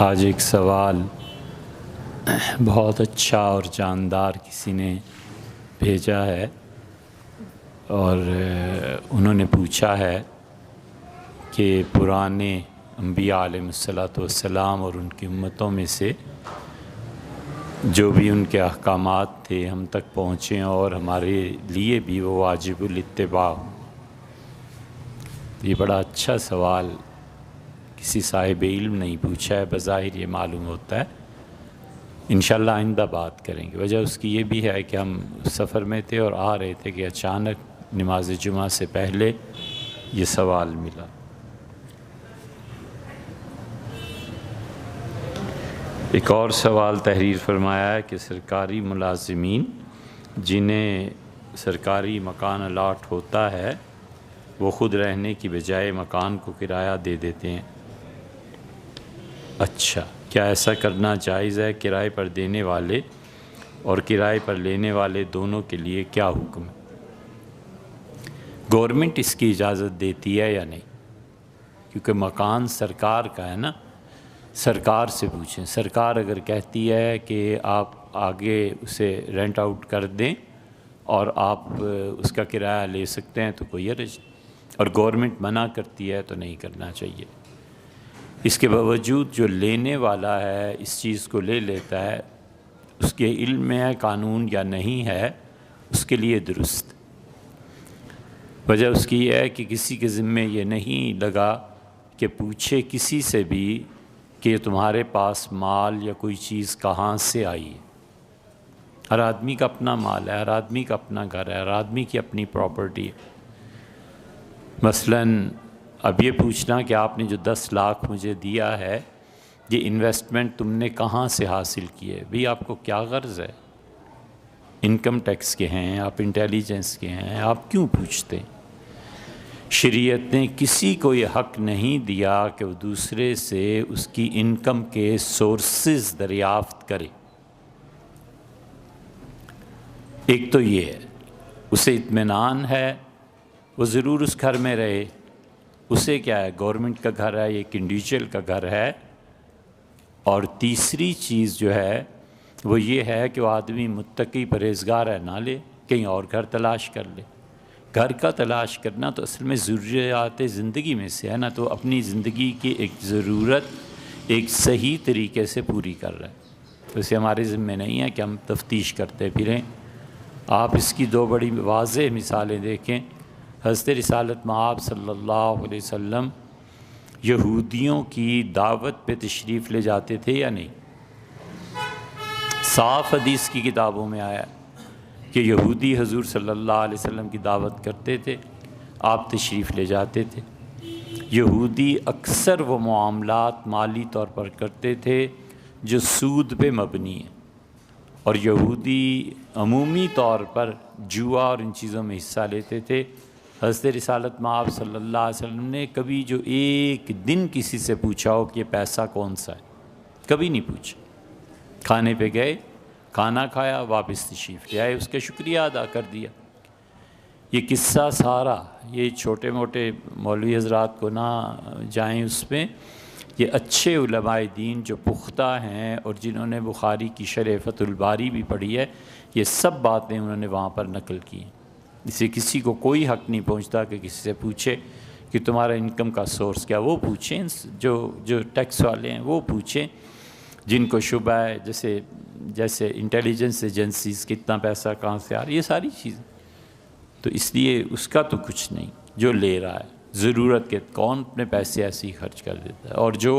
آج ایک سوال بہت اچھا اور جاندار کسی نے بھیجا ہے اور انہوں نے پوچھا ہے کہ پرانے انبیاء علیہ الصلوۃ والسلام اور ان کی امتوں میں سے جو بھی ان کے احکامات تھے ہم تک پہنچیں اور ہمارے لیے بھی وہ واجب الاتباع ہوں۔ یہ بڑا اچھا سوال کسی صاحب علم نہیں پوچھا ہے، بظاہر یہ معلوم ہوتا ہے۔ انشاءاللہ آئندہ بات کریں گے۔ وجہ اس کی یہ بھی ہے کہ ہم سفر میں تھے اور آ رہے تھے کہ اچانک نماز جمعہ سے پہلے یہ سوال ملا۔ ایک اور سوال تحریر فرمایا ہے کہ سرکاری ملازمین جنہیں سرکاری مکان الاٹ ہوتا ہے وہ خود رہنے کی بجائے مکان کو کرایہ دے دیتے ہیں۔ اچھا، کیا ایسا کرنا جائز ہے؟ کرائے پر دینے والے اور کرائے پر لینے والے دونوں کے لیے کیا حکم ہے؟ گورنمنٹ اس کی اجازت دیتی ہے یا نہیں؟ کیونکہ مکان سرکار کا ہے نا، سرکار سے پوچھیں۔ سرکار اگر کہتی ہے کہ آپ آگے اسے رینٹ آؤٹ کر دیں اور آپ اس کا کرایہ لے سکتے ہیں تو کوئی حرج نہیں، اور گورنمنٹ منع کرتی ہے تو نہیں کرنا چاہیے۔ اس کے باوجود جو لینے والا ہے اس چیز کو لے لیتا ہے، اس کے علم میں ہے قانون یا نہیں ہے، اس کے لیے درست۔ وجہ اس کی یہ ہے کہ کسی کے ذمے یہ نہیں لگا کہ پوچھے کسی سے بھی کہ تمہارے پاس مال یا کوئی چیز کہاں سے آئی ہے۔ ہر آدمی کا اپنا مال ہے، ہر آدمی کا اپنا گھر ہے، ہر آدمی کی اپنی پراپرٹی ہے۔ مثلاً اب یہ پوچھنا کہ آپ نے جو 10 لاکھ مجھے دیا ہے یہ انویسٹمنٹ تم نے کہاں سے حاصل کی ہے؟ بھی آپ کو کیا غرض ہے؟ انکم ٹیکس کے ہیں، آپ انٹیلیجنس کے ہیں، آپ کیوں پوچھتے ہیں؟ شریعت نے کسی کو یہ حق نہیں دیا کہ وہ دوسرے سے اس کی انکم کے سورسز دریافت کرے۔ ایک تو یہ ہے، اسے اطمینان ہے، وہ ضرور اس گھر میں رہے، اسے کیا ہے، گورنمنٹ کا گھر ہے، ایک انڈیویجول کا گھر ہے۔ اور تیسری چیز جو ہے وہ یہ ہے کہ وہ آدمی متقی پرہیزگار ہے، نہ لے، کہیں اور گھر تلاش کر لے۔ گھر کا تلاش کرنا تو اصل میں ضروریات زندگی میں سے ہے نا، تو اپنی زندگی کی ایک ضرورت ایک صحیح طریقے سے پوری کر رہا ہے۔ ویسے ہمارے ذمہ نہیں ہے کہ ہم تفتیش کرتے پھریں۔ آپ اس کی 2 بڑی واضح مثالیں دیکھیں۔ حضرت رسالت مآب صلی اللہ علیہ وسلم یہودیوں کی دعوت پہ تشریف لے جاتے تھے یا نہیں؟ صاف حدیث کی کتابوں میں آیا کہ یہودی حضور صلی اللہ علیہ وسلم کی دعوت کرتے تھے، آپ تشریف لے جاتے تھے۔ یہودی اکثر وہ معاملات مالی طور پر کرتے تھے جو سود پہ مبنی ہیں، اور یہودی عمومی طور پر جوا اور ان چیزوں میں حصہ لیتے تھے۔ حضرت رسالت مآب صلی اللہ علیہ وسلم نے کبھی جو ایک دن کسی سے پوچھا ہو کہ یہ پیسہ کون سا ہے، کبھی نہیں پوچھا۔ کھانے پہ گئے، کھانا کھایا، واپس تشریف لے آئے، اس کا شکریہ ادا کر دیا۔ یہ قصہ سارا، یہ چھوٹے موٹے مولوی حضرات کو نہ جائیں اس میں، یہ اچھے علماء دین جو پختہ ہیں اور جنہوں نے بخاری کی شرح فتح الباری بھی پڑھی ہے، یہ سب باتیں انہوں نے وہاں پر نقل کی ہیں۔ اسے کسی کو کوئی حق نہیں پہنچتا کہ کسی سے پوچھے کہ تمہارا انکم کا سورس کیا۔ وہ پوچھیں، جو ٹیکس والے ہیں وہ پوچھیں، جن کو شبہ ہے، جیسے انٹیلیجنس ایجنسیز کتنا پیسہ کہاں سے آ رہا ہے، یہ ساری چیزیں۔ تو اس لیے اس کا تو کچھ نہیں، جو لے رہا ہے ضرورت کے، کون اپنے پیسے ایسے ہی خرچ کر دیتا ہے، اور جو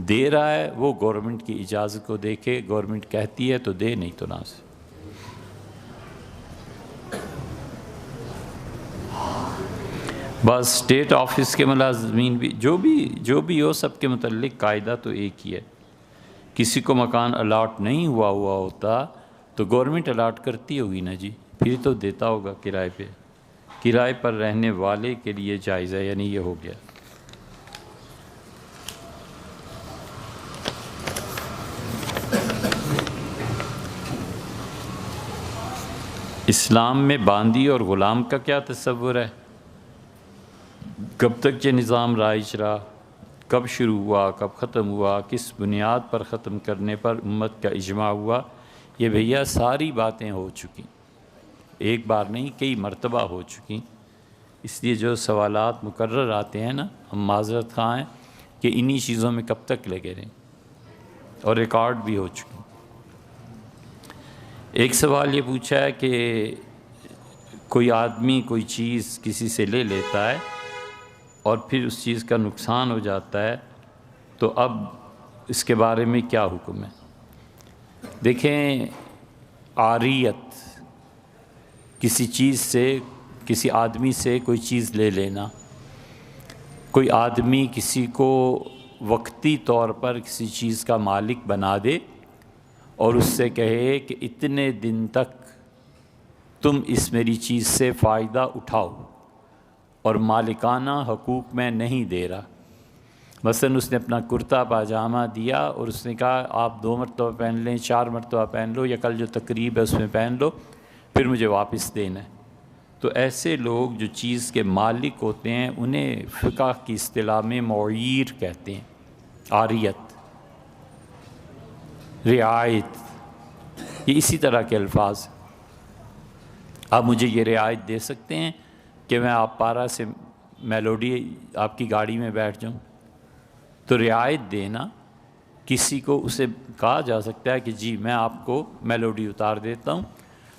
دے رہا ہے وہ گورنمنٹ کی اجازت کو دیکھے، گورنمنٹ کہتی ہے تو دے، نہیں تو نہ سے۔ بس اسٹیٹ آفس کے ملازمین بھی جو بھی ہو، سب کے متعلق قاعدہ تو ایک ہی ہے۔ کسی کو مکان الاٹ نہیں ہوا ہوتا تو گورنمنٹ الاٹ کرتی ہوگی نا جی، پھر تو دیتا ہوگا کرائے پہ۔ کرائے پر رہنے والے کے لیے جائز ہے، یعنی یہ ہو گیا۔ اسلام میں باندی اور غلام کا کیا تصور ہے؟ کب تک یہ نظام رائج رہا؟ کب شروع ہوا، کب ختم ہوا، کس بنیاد پر ختم کرنے پر امت کا اجماع ہوا، یہ بھیا ساری باتیں ہو چکی، ایک بار نہیں کئی مرتبہ ہو چکی۔ اس لیے جو سوالات مکرر آتے ہیں نا، ہم معذرت خواہ ہیں کہ انہی چیزوں میں کب تک لگے رہیں، اور ریکارڈ بھی ہو چکی۔ ایک سوال یہ پوچھا ہے کہ کوئی آدمی کوئی چیز کسی سے لے لیتا ہے اور پھر اس چیز کا نقصان ہو جاتا ہے، تو اب اس کے بارے میں کیا حکم ہے؟ دیکھیں، عاریت کسی چیز سے، کسی آدمی سے کوئی چیز لے لینا، کوئی آدمی کسی کو وقتی طور پر کسی چیز کا مالک بنا دے اور اس سے کہے کہ اتنے دن تک تم اس میری چیز سے فائدہ اٹھاؤ، اور مالکانہ حقوق میں نہیں دے رہا۔ مثلا اس نے اپنا کرتا پاجامہ دیا اور اس نے کہا آپ 2 مرتبہ پہن لیں، 4 مرتبہ پہن لو، یا کل جو تقریب ہے اس میں پہن لو، پھر مجھے واپس دینا ہے۔ تو ایسے لوگ جو چیز کے مالک ہوتے ہیں انہیں فقہ کی اصطلاح میں معیر کہتے ہیں، عاریت، رعایت، یہ اسی طرح کے الفاظ۔ آپ مجھے یہ رعایت دے سکتے ہیں کہ میں آپ پارا سے میلوڈی آپ کی گاڑی میں بیٹھ جاؤں؟ تو رعایت دینا، کسی کو اسے کہا جا سکتا ہے کہ جی میں آپ کو میلوڈی اتار دیتا ہوں،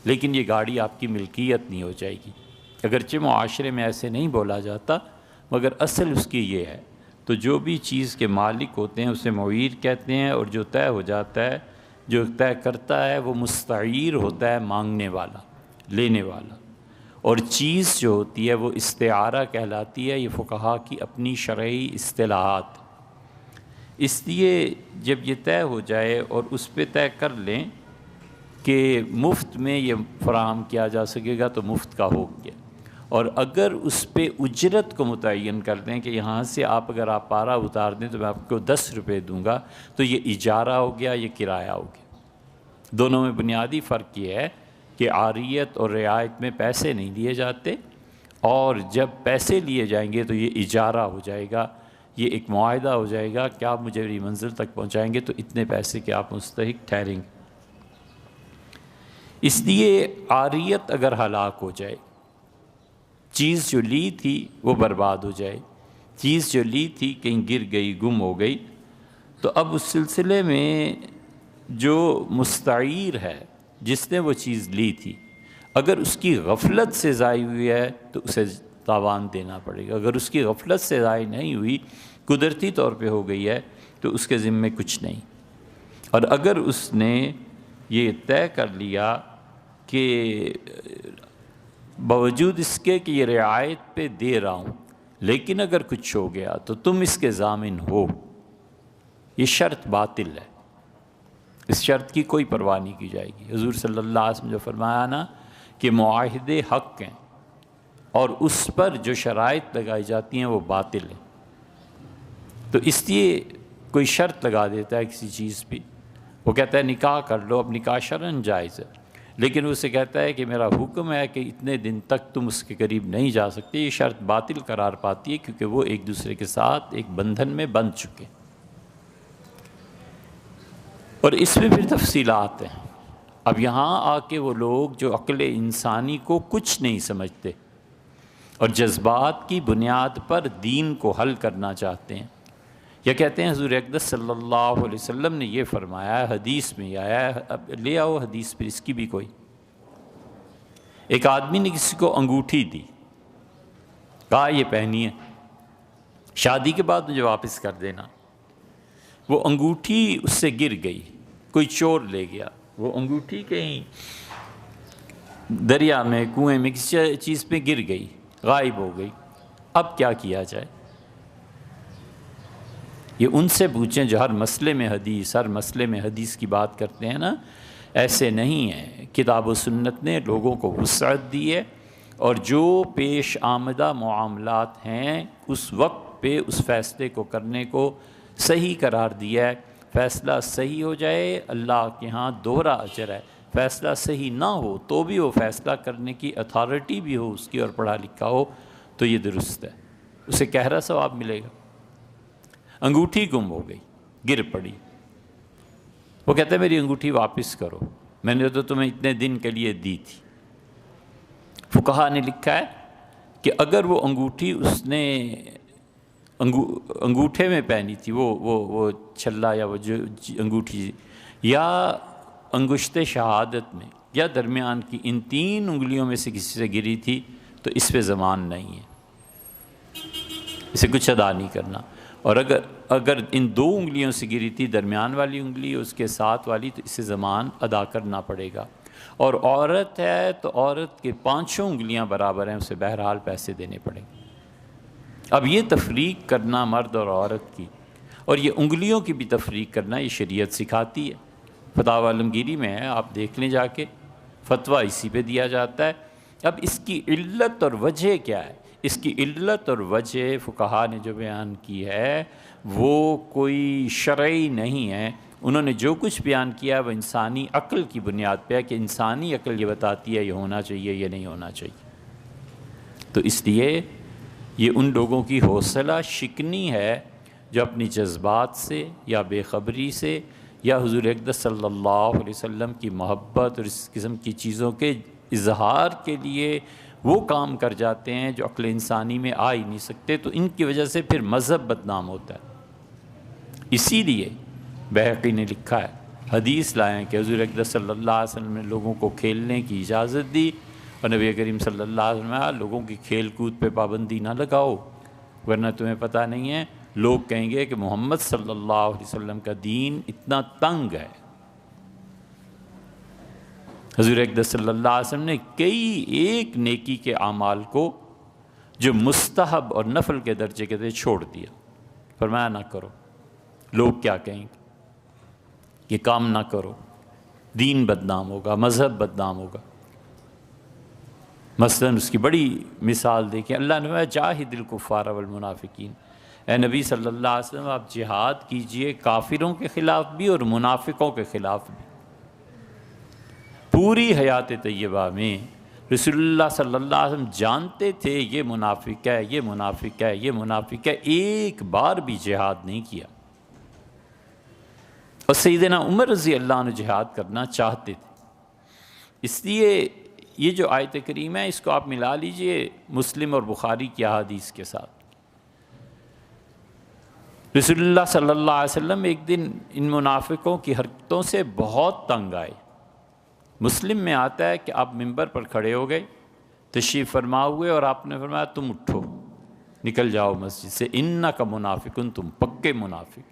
لیکن یہ گاڑی آپ کی ملکیت نہیں ہو جائے گی۔ اگرچہ معاشرے میں ایسے نہیں بولا جاتا، مگر اصل اس کی یہ ہے۔ تو جو بھی چیز کے مالک ہوتے ہیں اسے معیر کہتے ہیں، اور جو طے ہو جاتا ہے، جو طے کرتا ہے، وہ مستعیر ہوتا ہے، مانگنے والا، لینے والا۔ اور چیز جو ہوتی ہے وہ استعارہ کہلاتی ہے۔ یہ فقہا کی اپنی شرعی اصطلاحات۔ اس لیے جب یہ طے ہو جائے اور اس پہ طے کر لیں کہ مفت میں یہ فراہم کیا جا سکے گا تو مفت کا ہو گیا، اور اگر اس پہ اجرت کو متعین کر دیں کہ یہاں سے اگر آپ پارا اتار دیں تو میں آپ کو 10 روپے دوں گا، تو یہ اجارہ ہو گیا، یہ کرایہ ہو گیا۔ دونوں میں بنیادی فرق یہ ہے کہ عاریت اور رعایت میں پیسے نہیں لیے جاتے، اور جب پیسے لیے جائیں گے تو یہ اجارہ ہو جائے گا، یہ ایک معاہدہ ہو جائے گا کہ آپ مجھے میری منزل تک پہنچائیں گے تو اتنے پیسے کے آپ مستحق ٹھہریں گے۔ اس لیے عاریت اگر ہلاک ہو جائے، چیز جو لی تھی وہ برباد ہو جائے، چیز جو لی تھی کہیں گر گئی، گم ہو گئی، تو اب اس سلسلے میں جو مستعیر ہے، جس نے وہ چیز لی تھی، اگر اس کی غفلت سے ضائع ہوئی ہے تو اسے تاوان دینا پڑے گا۔ اگر اس کی غفلت سے ضائع نہیں ہوئی، قدرتی طور پہ ہو گئی ہے، تو اس کے ذمے کچھ نہیں۔ اور اگر اس نے یہ طے کر لیا کہ باوجود اس کے کہ یہ رعایت پہ دے رہا ہوں، لیکن اگر کچھ ہو گیا تو تم اس کے ضامن ہو، یہ شرط باطل ہے، اس شرط کی کوئی پرواہ نہیں کی جائے گی۔ حضور صلی اللہ علیہ وسلم جو فرمایا نا کہ معاہدے حق ہیں، اور اس پر جو شرائط لگائی جاتی ہیں وہ باطل ہیں۔ تو اس لیے کوئی شرط لگا دیتا ہے کسی چیز پہ، وہ کہتا ہے نکاح کر لو، اب نکاح شرعاً جائز ہے، لیکن اسے کہتا ہے کہ میرا حکم ہے کہ اتنے دن تک تم اس کے قریب نہیں جا سکتے، یہ شرط باطل قرار پاتی ہے، کیونکہ وہ ایک دوسرے کے ساتھ ایک بندھن میں بندھ چکے۔ اور اس میں پھر تفصیلات ہیں۔ اب یہاں آ کے وہ لوگ جو عقل انسانی کو کچھ نہیں سمجھتے اور جذبات کی بنیاد پر دین کو حل کرنا چاہتے ہیں، یا کہتے ہیں حضور اقدس صلی اللہ علیہ وسلم نے یہ فرمایا ہے، حدیث میں یہ آیا ہے، اب لے آؤ حدیث پھر اس کی بھی کوئی۔ ایک آدمی نے کسی کو انگوٹھی دی، کہا یہ پہنی ہے، شادی کے بعد مجھے واپس کر دینا۔ وہ انگوٹھی اس سے گر گئی، کوئی چور لے گیا، وہ انگوٹھی کہیں دریا میں، کنویں میں، کسی چیز پہ گر گئی، غائب ہو گئی۔ اب کیا کیا جائے؟ یہ ان سے پوچھیں جو ہر مسئلے میں حدیث کی بات کرتے ہیں نا۔ ایسے نہیں ہے، کتاب و سنت نے لوگوں کو وسعت دی ہے، اور جو پیش آمدہ معاملات ہیں اس وقت پہ اس فیصلے کو کرنے کو صحیح قرار دیا ہے۔ فیصلہ صحیح ہو جائے اللہ کے ہاں دوہرا اجر ہے، فیصلہ صحیح نہ ہو تو بھی وہ فیصلہ کرنے کی اتھارٹی بھی ہو اس کی اور پڑھا لکھا ہو تو یہ درست ہے، اسے گہرا ثواب ملے گا۔ انگوٹھی گم ہو گئی، گر پڑی۔ وہ کہتا ہے میری انگوٹھی واپس کرو، میں نے تو تمہیں اتنے دن کے لیے دی تھی۔ فقہا نے لکھا ہے کہ اگر وہ انگوٹھی اس نے انگوٹھے میں پہنی تھی، وہ چھلا یا وہ جو انگوٹھی، یا انگشت شہادت میں، یا درمیان کی ان 3 انگلیوں میں سے کسی سے گری تھی، تو اس پہ ضمان نہیں ہے، اسے کچھ ادا نہیں کرنا۔ اور اگر ان 2 انگلیوں سے گری تھی، درمیان والی انگلی اس کے ساتھ والی، تو اسے ضمان ادا کرنا پڑے گا۔ اور عورت ہے تو عورت کے 5 انگلیاں برابر ہیں، اسے بہرحال پیسے دینے پڑیں گے۔ اب یہ تفریق کرنا مرد اور عورت کی، اور یہ انگلیوں کی بھی تفریق کرنا، یہ شریعت سکھاتی ہے۔ فتاوی عالمگیری میں ہے، آپ دیکھ لیں جا کے، فتویٰ اسی پہ دیا جاتا ہے۔ اب اس کی علت اور وجہ کیا ہے؟ اس کی علت اور وجہ فقہا نے جو بیان کی ہے وہ کوئی شرعی نہیں ہے۔ انہوں نے جو کچھ بیان کیا ہے وہ انسانی عقل کی بنیاد پہ ہے، کہ انسانی عقل یہ بتاتی ہے یہ ہونا چاہیے، یہ نہیں ہونا چاہیے۔ تو اس لیے یہ ان لوگوں کی حوصلہ شکنی ہے جو اپنی جذبات سے یا بے خبری سے یا حضور اقدس صلی اللہ علیہ وسلم کی محبت اور اس قسم کی چیزوں کے اظہار کے لیے وہ کام کر جاتے ہیں جو عقل انسانی میں آ ہی نہیں سکتے، تو ان کی وجہ سے پھر مذہب بدنام ہوتا ہے۔ اسی لیے بہقی نے لکھا ہے، حدیث لائے ہیں کہ حضور اقدس صلی اللہ علیہ وسلم نے لوگوں کو کھیلنے کی اجازت دی، اور نبی کریم صلی اللہ علیہ وسلم نے لوگوں کی کھیل کود پہ پابندی نہ لگاؤ، ورنہ تمہیں پتہ نہیں ہے لوگ کہیں گے کہ محمد صلی اللہ علیہ وسلم کا دین اتنا تنگ ہے۔ حضور اقدس صلی اللہ علیہ وسلم نے کئی ایک نیکی کے اعمال کو جو مستحب اور نفل کے درجے کے تھے چھوڑ دیا، فرمایا نہ کرو، لوگ کیا کہیں گے، یہ کام نہ کرو، دین بدنام ہوگا، مذہب بدنام ہوگا۔ مثلاً اس کی بڑی مثال دیکھیں، اللہ نے فرمایا جاہد الکفار والمنافقین، اے نبی صلی اللہ علیہ وسلم آپ جہاد کیجئے کافروں کے خلاف بھی اور منافقوں کے خلاف بھی۔ پوری حیات طیبہ میں رسول اللہ صلی اللہ علیہ وسلم جانتے تھے یہ منافق ہے، یہ منافق ہے، یہ منافق ہے، ایک بار بھی جہاد نہیں کیا۔ اور سیدنا عمر رضی اللہ عنہ جہاد کرنا چاہتے تھے۔ اس لیے یہ جو آیت کریمہ ہے اس کو آپ ملا لیجئے مسلم اور بخاری کی احادیث کے ساتھ۔ رسول اللہ صلی اللہ علیہ وسلم ایک دن ان منافقوں کی حرکتوں سے بہت تنگ آئے۔ مسلم میں آتا ہے کہ آپ ممبر پر کھڑے ہو گئے، تشریف فرما ہوئے، اور آپ نے فرمایا تم اٹھو، نکل جاؤ مسجد سے، انک منافقن، تم پکے منافق۔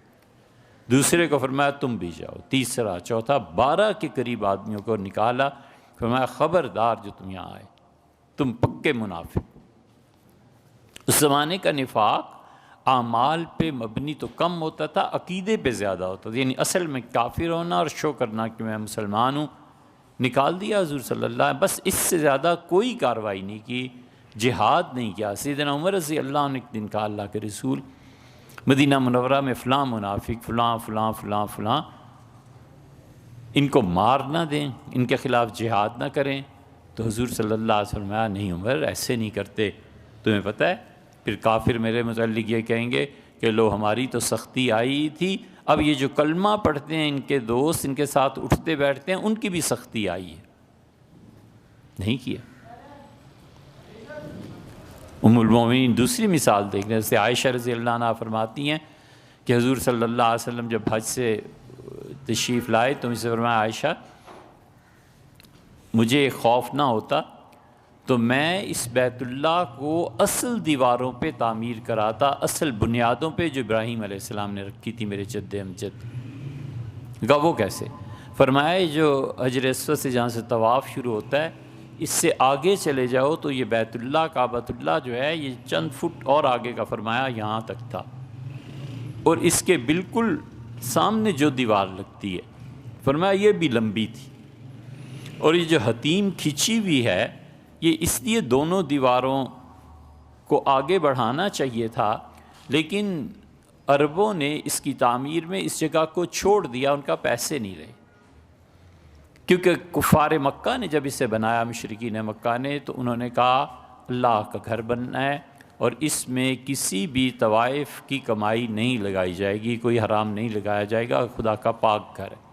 دوسرے کو فرمایا تم بھی جاؤ، تیسرا، چوتھا، 12 کے قریب آدمیوں کو نکالا، فرمایا خبردار جو تم یہاں آئے، تم پکے منافق۔ اس زمانے کا نفاق اعمال پہ مبنی تو کم ہوتا تھا، عقیدے پہ زیادہ ہوتا تھا، یعنی اصل میں کافر ہونا اور شو کرنا کہ میں مسلمان ہوں۔ نکال دیا حضور صلی اللہ علیہ وسلم، بس اس سے زیادہ کوئی کارروائی نہیں کی، جہاد نہیں کیا۔ سیدنا عمر رضی اللہ عنہ ایک دن کہا اللہ کے رسول، مدینہ منورہ میں فلاں منافق، فلاں فلاں فلاں فلاں، ان کو مار نہ دیں، ان کے خلاف جہاد نہ کریں۔ تو حضور صلی اللہ علیہ وسلم فرمایا نہیں عمر، ایسے نہیں کرتے، تمہیں پتہ ہے پھر کافر میرے متعلق یہ کہیں گے کہ لو ہماری تو سختی آئی تھی، اب یہ جو کلمہ پڑھتے ہیں ان کے دوست، ان کے ساتھ اٹھتے بیٹھتے ہیں، ان کی بھی سختی آئی ہے، نہیں کیا۔ ام المومنین دوسری مثال دیکھ لیں، جیسے عائشہ رضی اللہ عنہ فرماتی ہیں کہ حضور صلی اللہ علیہ وسلم جب حج سے تشریف لائے تو مجھ سے فرمایا عائشہ مجھے خوف نہ ہوتا تو میں اس بیت اللہ کو اصل دیواروں پہ تعمیر کراتا، اصل بنیادوں پہ جو ابراہیم علیہ السلام نے رکھی تھی میرے جد امجد۔ کہا وہ کیسے؟ فرمایا جو حجر اسود سے جہاں سے طواف شروع ہوتا ہے اس سے آگے چلے جاؤ تو یہ بیت اللہ کعبۃ اللہ جو ہے یہ چند فٹ اور آگے کا فرمایا یہاں تک تھا، اور اس کے بالکل سامنے جو دیوار لگتی ہے فرمایا یہ بھی لمبی تھی، اور یہ جو حتیم کھچی ہوئی ہے یہ اس لیے دونوں دیواروں کو آگے بڑھانا چاہیے تھا، لیکن عربوں نے اس کی تعمیر میں اس جگہ کو چھوڑ دیا، ان کا پیسے نہیں رہے، کیونکہ کفار مکہ نے جب اسے بنایا، مشرکین مکہ نے، تو انہوں نے کہا اللہ کا گھر بننا ہے اور اس میں کسی بھی طوائف کی کمائی نہیں لگائی جائے گی، کوئی حرام نہیں لگایا جائے گا، خدا کا پاک گھر ہے۔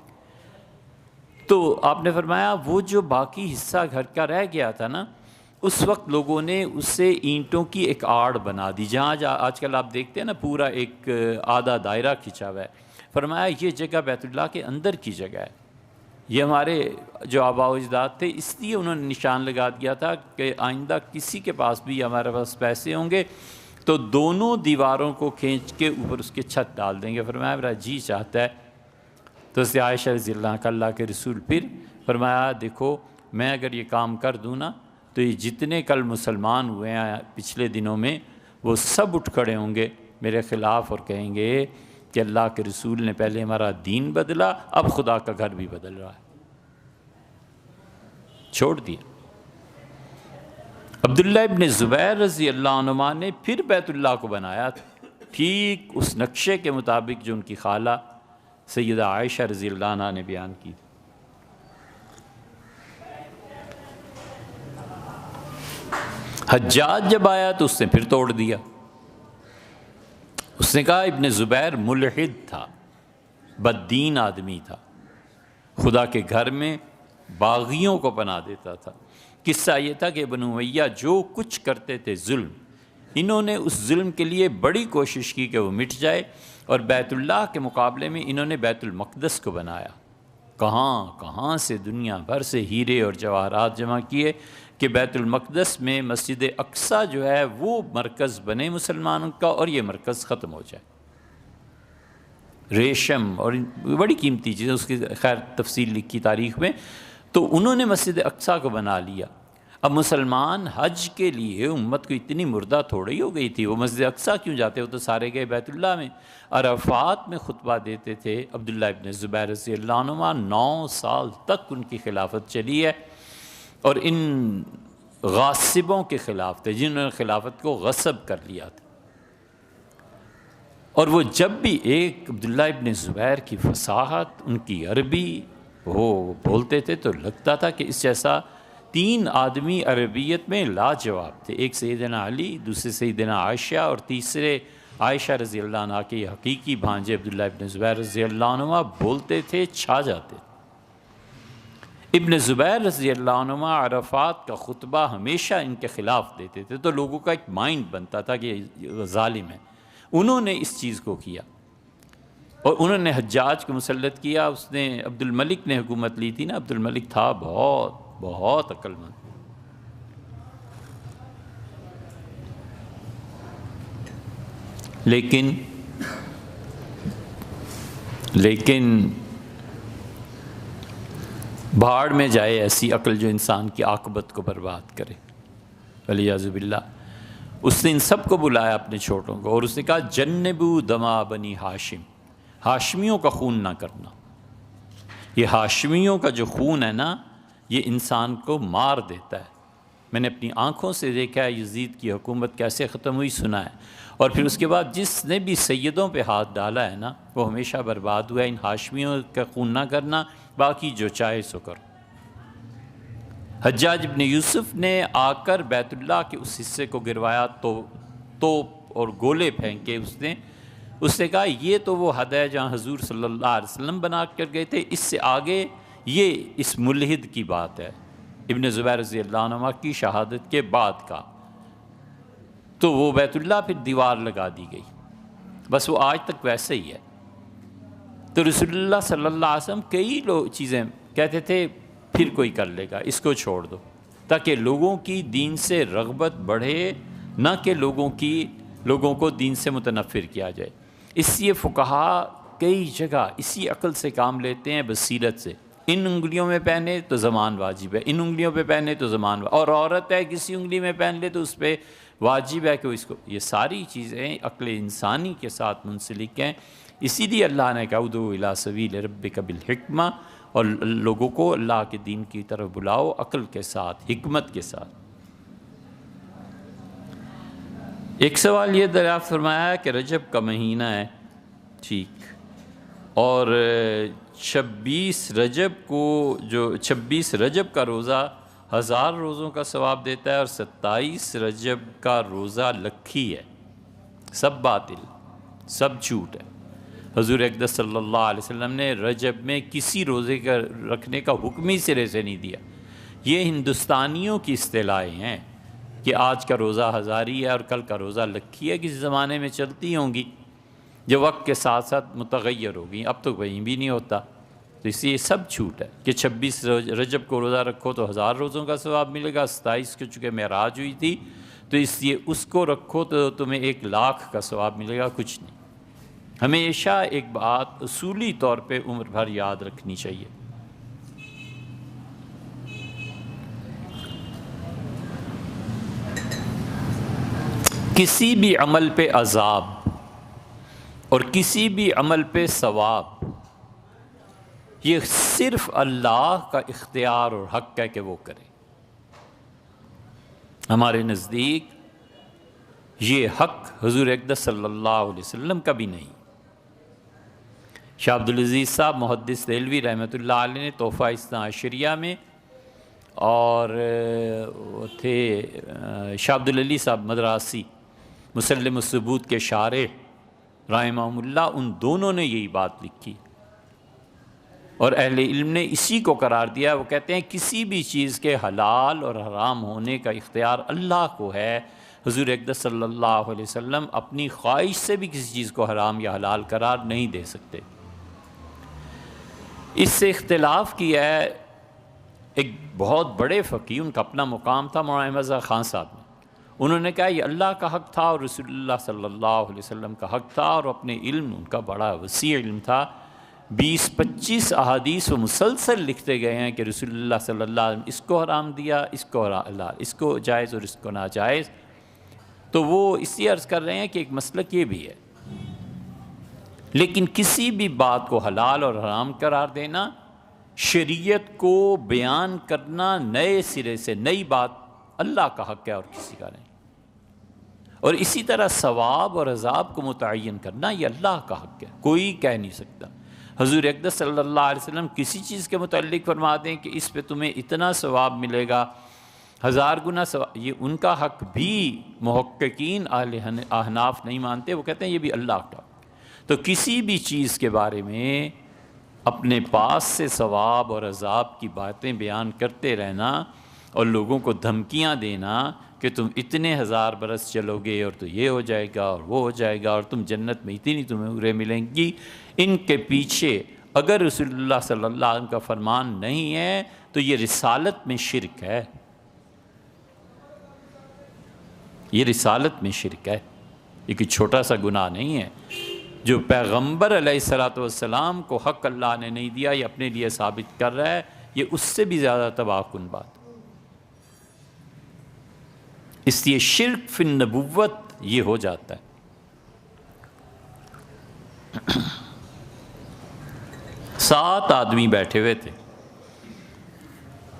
تو آپ نے فرمایا وہ جو باقی حصہ گھر کا رہ گیا تھا نا، اس وقت لوگوں نے اسے اینٹوں کی ایک آڑ بنا دی، جہاں آج کل آپ دیکھتے ہیں نا پورا ایک آدھا دائرہ کھینچا ہوا ہے۔ فرمایا یہ جگہ بیت اللہ کے اندر کی جگہ ہے، یہ ہمارے جو آباء و اجداد تھے اس لیے انہوں نے نشان لگا دیا تھا کہ آئندہ کسی کے پاس بھی ہمارے پاس پیسے ہوں گے تو دونوں دیواروں کو کھینچ کے اوپر اس کے چھت ڈال دیں گے۔ فرمایا میرا جی چاہتا ہے۔ تو اس سے عائشہ رضی اللہ عنہا اللہ کے رسول پھر فرمایا دیکھو میں اگر یہ کام کر دوں نا تو یہ جتنے کل مسلمان ہوئے ہیں پچھلے دنوں میں وہ سب اٹھ کھڑے ہوں گے میرے خلاف اور کہیں گے کہ اللہ کے رسول نے پہلے ہمارا دین بدلا، اب خدا کا گھر بھی بدل رہا ہے۔ چھوڑ دیا۔ عبداللہ ابن زبیر رضی اللہ عنہما نے پھر بیت اللہ کو بنایا تھا، ٹھیک اس نقشے کے مطابق جو ان کی خالہ سیدہ عائشہ رضی اللہ عنہا نے بیان کی۔ حجاج جب آیا تو اس نے پھر توڑ دیا۔ اس نے کہا ابن زبیر ملحد تھا، بددین آدمی تھا، خدا کے گھر میں باغیوں کو پناہ دیتا تھا۔ قصہ یہ تھا کہ بنو امیہ جو کچھ کرتے تھے ظلم، انہوں نے اس ظلم کے لیے بڑی کوشش کی کہ وہ مٹ جائے، اور بیت اللہ کے مقابلے میں انہوں نے بیت المقدس کو بنایا۔ کہاں سے دنیا بھر سے ہیرے اور جواہرات جمع کیے کہ بیت المقدس میں مسجد اقصیٰ جو ہے وہ مرکز بنے مسلمانوں کا، اور یہ مرکز ختم ہو جائے۔ ریشم اور بڑی قیمتی چیزیں، اس کی خیر تفصیل لکھی تاریخ میں، تو انہوں نے مسجد اقصیٰ کو بنا لیا۔ اب مسلمان حج کے لیے امت کو اتنی مردہ تھوڑی ہو گئی تھی، وہ مسجد اقصیٰ کیوں جاتے، وہ تو سارے گئے بیت اللہ میں۔ عرفات میں خطبہ دیتے تھے عبداللہ ابن زبیر رضی اللہ عنہ، 9 سال تک ان کی خلافت چلی ہے، اور ان غاصبوں کے خلاف تھے جنہوں نے خلافت کو غصب کر لیا تھا۔ اور وہ جب بھی ایک عبداللہ ابن زبیر کی فصاحت، ان کی عربی وہ بولتے تھے تو لگتا تھا کہ اس جیسا 3 آدمی عربیت میں لاجواب تھے، ایک سیدنا علی، دوسرے سیدنا عائشہ، اور تیسرے عائشہ رضی اللہ عنہ کے حقیقی بھانجے عبداللہ ابن زبیر رضی اللہ عنہ، بولتے تھے چھا جاتے تھے۔ ابن زبیر رضی اللہ عنہ عرفات کا خطبہ ہمیشہ ان کے خلاف دیتے تھے، تو لوگوں کا ایک مائنڈ بنتا تھا کہ یہ ظالم ہے۔ انہوں نے اس چیز کو کیا، اور انہوں نے حجاج کو مسلط کیا۔ اس نے عبد الملک نے حکومت لی تھی نا، عبد الملک تھا بہت عقل مند، لیکن بھاڑ میں جائے ایسی عقل جو انسان کی عاقبت کو برباد کرے، والعیاذ باللہ۔ اس نے ان سب کو بلایا اپنے چھوٹوں کو، اور اس نے کہا جنبوا دما بنی ہاشم، ہاشمیوں کا خون نہ کرنا۔ یہ ہاشمیوں کا جو خون ہے نا، یہ انسان کو مار دیتا ہے۔ میں نے اپنی آنکھوں سے دیکھا ہے یزید کی حکومت کیسے ختم ہوئی، سنا ہے، اور پھر اس کے بعد جس نے بھی سیدوں پہ ہاتھ ڈالا ہے نا وہ ہمیشہ برباد ہوا ہے۔ ان ہاشمیوں کا خون نہ کرنا، باقی جو چاہے سو کرو۔ حجاج ابن یوسف نے آ کر بیت اللہ کے اس حصے کو گروایا، تو توپ اور گولے پھینکے۔ اس نے کہا یہ تو وہ حد ہے جہاں حضور صلی اللہ علیہ وسلم بنا کر گئے تھے، اس سے آگے یہ اس ملحد کی بات ہے، ابن زبیر رضی اللہ عنہ کی شہادت کے بعد کا۔ تو وہ بیت اللہ پھر دیوار لگا دی گئی، بس وہ آج تک ویسے ہی ہے۔ تو رسول اللہ صلی اللہ علیہ وسلم کئی چیزیں کہتے تھے پھر کوئی کر لے گا، اس کو چھوڑ دو، تاکہ لوگوں کی دین سے رغبت بڑھے، نہ کہ لوگوں کو دین سے متنفر کیا جائے۔ اس لیے فقہا کئی جگہ اسی عقل سے کام لیتے ہیں، بصیرت سے۔ ان انگلیوں میں پہنے تو زمان واجب ہے، ان انگلیوں پہ پہنے تو زمان واجب، اور عورت ہے کسی انگلی میں پہن لے تو اس پہ واجب ہے کہ اس کو، یہ ساری چیزیں عقل انسانی کے ساتھ منسلک ہیں۔ اسی لیے اللہ نے کہا ادعو الی سبیل ربک بالحکمہ، اور لوگوں کو اللہ کے دین کی طرف بلاؤ عقل کے ساتھ، حکمت کے ساتھ۔ ایک سوال یہ دریافت فرمایا کہ رجب کا مہینہ ہے، ٹھیک، اور 26 رجب کا روزہ 1000 روزوں کا ثواب دیتا ہے، اور 27 رجب کا روزہ لکھی ہے۔ سب باطل، سب جھوٹ ہے۔ حضور اقدس صلی اللہ علیہ وسلم نے رجب میں کسی روزے کا رکھنے کا حکم ہی سرے سے نہیں دیا۔ یہ ہندوستانیوں کی اصطلاحیں ہیں کہ آج کا روزہ ہزاری ہے اور کل کا روزہ لکھی ہے، کسی زمانے میں چلتی ہوں گی جو وقت کے ساتھ ساتھ متغیر ہو گئی، اب تو کہیں بھی نہیں ہوتا۔ تو اس لیے سب جھوٹ ہے کہ 26 رجب کو روزہ رکھو تو 1000 روزوں کا ثواب ملے گا، 27 کو چونکہ معراج ہوئی تھی تو اس لیے اس کو رکھو تو تمہیں 1,00,000 کا ثواب ملے گا، کچھ نہیں۔ ہمیشہ ایک بات اصولی طور پہ عمر بھر یاد رکھنی چاہیے، کسی بھی عمل پہ عذاب اور کسی بھی عمل پہ ثواب یہ صرف اللہ کا اختیار اور حق ہے کہ وہ کرے۔ ہمارے نزدیک یہ حق حضور اقدس صلی اللہ علیہ وسلم کا بھی نہیں۔ شاہ عبدالعزیز صاحب محدث دہلوی رحمۃ اللہ علیہ نے تحفہ اثنا عشریہ میں، اور وہ تھے شاہ عبدالعلی صاحب مدراسی مسلم الثبوت کے شارح رحمہم اللہ، ان دونوں نے یہی بات لکھی اور اہل علم نے اسی کو قرار دیا۔ وہ کہتے ہیں کسی بھی چیز کے حلال اور حرام ہونے کا اختیار اللہ کو ہے۔ حضور اقدس صلی اللہ علیہ وسلم اپنی خواہش سے بھی کسی چیز کو حرام یا حلال قرار نہیں دے سکتے۔ اس سے اختلاف کیا ہے ایک بہت بڑے فقیہ، ان کا اپنا مقام تھا، مولانا احمد رضا خان صاحب نے۔ انہوں نے کہا یہ اللہ کا حق تھا اور رسول اللہ صلی اللہ علیہ وسلم کا حق تھا، اور اپنے علم، ان کا بڑا وسیع علم تھا، 20-25 احادیث وہ مسلسل لکھتے گئے ہیں کہ رسول اللہ صلی اللہ علیہ وسلم اس کو حرام دیا، اس کو حلال، اس کو جائز اور اس کو ناجائز۔ تو وہ اس لیے عرض کر رہے ہیں کہ ایک مسلک یہ بھی ہے، لیکن کسی بھی بات کو حلال اور حرام قرار دینا، شریعت کو بیان کرنا نئے سرے سے، نئی بات، اللہ کا حق ہے اور کسی کا نہیں۔ اور اسی طرح ثواب اور عذاب کو متعین کرنا یہ اللہ کا حق ہے، کوئی کہہ نہیں سکتا۔ حضور اقدس صلی اللہ علیہ وسلم کسی چیز کے متعلق فرما دیں کہ اس پہ تمہیں اتنا ثواب ملے گا، 1000 گنا ثواب، یہ ان کا حق بھی محققین اہل احناف نہیں مانتے، وہ کہتے ہیں یہ بھی اللہ کا۔ تو کسی بھی چیز کے بارے میں اپنے پاس سے ثواب اور عذاب کی باتیں بیان کرتے رہنا اور لوگوں کو دھمکیاں دینا کہ تم اتنے 1000 برس چلو گے اور تو یہ ہو جائے گا اور وہ ہو جائے گا اور تم جنت میں اتنی تمہیں حوریں ملیں گی، ان کے پیچھے اگر رسول اللہ صلی اللہ علیہ وسلم کا فرمان نہیں ہے تو یہ رسالت میں شرک ہے، یہ رسالت میں شرک ہے، یہ کوئی چھوٹا سا گناہ نہیں ہے۔ جو پیغمبر علیہ الصلوۃ والسلام کو حق اللہ نے نہیں دیا، یہ اپنے لیے ثابت کر رہا ہے، یہ اس سے بھی زیادہ تباہ کن بات۔ اس لیے شرک فی النبوت یہ ہو جاتا ہے۔ سات آدمی بیٹھے ہوئے تھے،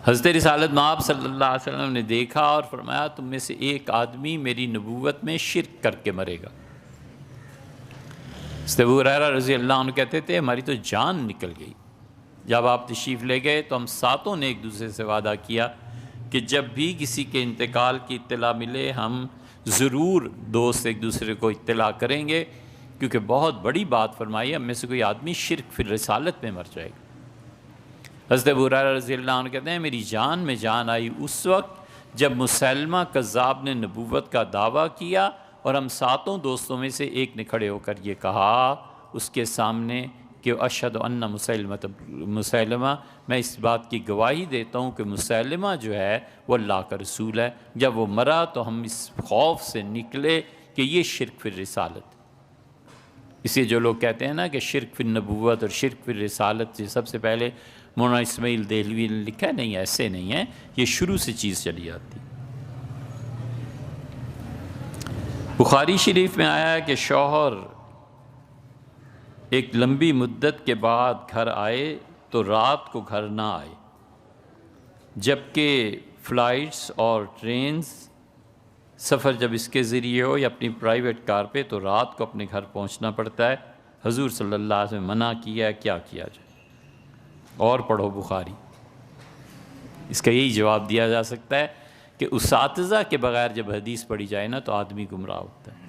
حضرت رسالت مآب صلی اللہ علیہ وسلم نے دیکھا اور فرمایا تم میں سے ایک آدمی میری نبوت میں شرک کر کے مرے گا۔ ابو ہریرہ رضی اللہ عنہ کہتے تھے ہماری تو جان نکل گئی۔ جب آپ تشریف لے گئے تو ہم ساتوں نے ایک دوسرے سے وعدہ کیا کہ جب بھی کسی کے انتقال کی اطلاع ملے ہم ضرور دوست ایک دوسرے کو اطلاع کریں گے، کیونکہ بہت بڑی بات فرمائی ہے، ہم میں سے کوئی آدمی شرک فی رسالت میں مر جائے گا۔ حضرت ابو ہریرہ رضی اللہ عنہ کہتے ہیں میری جان میں جان آئی اس وقت جب مسیلمہ کذاب نے نبوت کا دعویٰ کیا اور ہم ساتوں دوستوں میں سے ایک نے کھڑے ہو کر یہ کہا اس کے سامنے کہ اشہد ان مسیلمہ، میں اس بات کی گواہی دیتا ہوں کہ مسیلمہ جو ہے وہ اللہ کا رسول ہے۔ جب وہ مرا تو ہم اس خوف سے نکلے کہ یہ شرک فی رسالت، اسی جو لوگ کہتے ہیں نا کہ شرک فی النبوت اور شرک فی رسالت، سب سے پہلے مولانا اسماعیل دہلوی نے لکھا ہے، نہیں ایسے نہیں ہے، یہ شروع سے چیز چلی آتی۔ بخاری شریف میں آیا ہے کہ شوہر ایک لمبی مدت کے بعد گھر آئے تو رات کو گھر نہ آئے، جبکہ فلائٹس اور ٹرینز سفر جب اس کے ذریعے ہو یا اپنی پرائیویٹ کار پہ تو رات کو اپنے گھر پہنچنا پڑتا ہے۔ حضور صلی اللہ علیہ وسلم منع کیا ہے، کیا کیا جائے؟ اور پڑھو بخاری۔ اس کا یہی جواب دیا جا سکتا ہے کہ اساتذہ کے بغیر جب حدیث پڑھی جائے نا تو آدمی گمراہ ہوتا ہے۔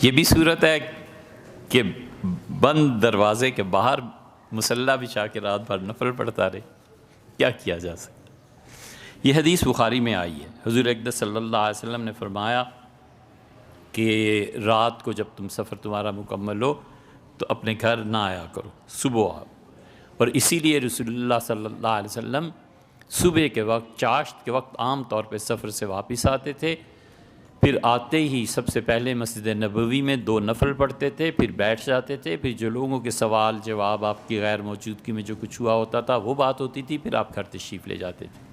یہ بھی صورت ہے کہ بند دروازے کے باہر مصلی بچھا کے رات بھر نفل پڑھتا رہے، کیا کیا جا سکتا؟ یہ حدیث بخاری میں آئی ہے۔ حضور اقدس صلی اللہ علیہ وسلم نے فرمایا کہ رات کو جب تم سفر تمہارا مکمل ہو تو اپنے گھر نہ آیا کرو، صبح آؤ۔ اور اسی لیے رسول اللہ صلی اللہ علیہ وسلم صبح کے وقت، چاشت کے وقت عام طور پہ سفر سے واپس آتے تھے، پھر آتے ہی سب سے پہلے مسجد نبوی میں 2 نفل پڑھتے تھے، پھر بیٹھ جاتے تھے، پھر جو لوگوں کے سوال جواب آپ کی غیر موجودگی میں جو کچھ ہوا ہوتا تھا وہ بات ہوتی تھی، پھر آپ گھر تشریف لے جاتے تھے۔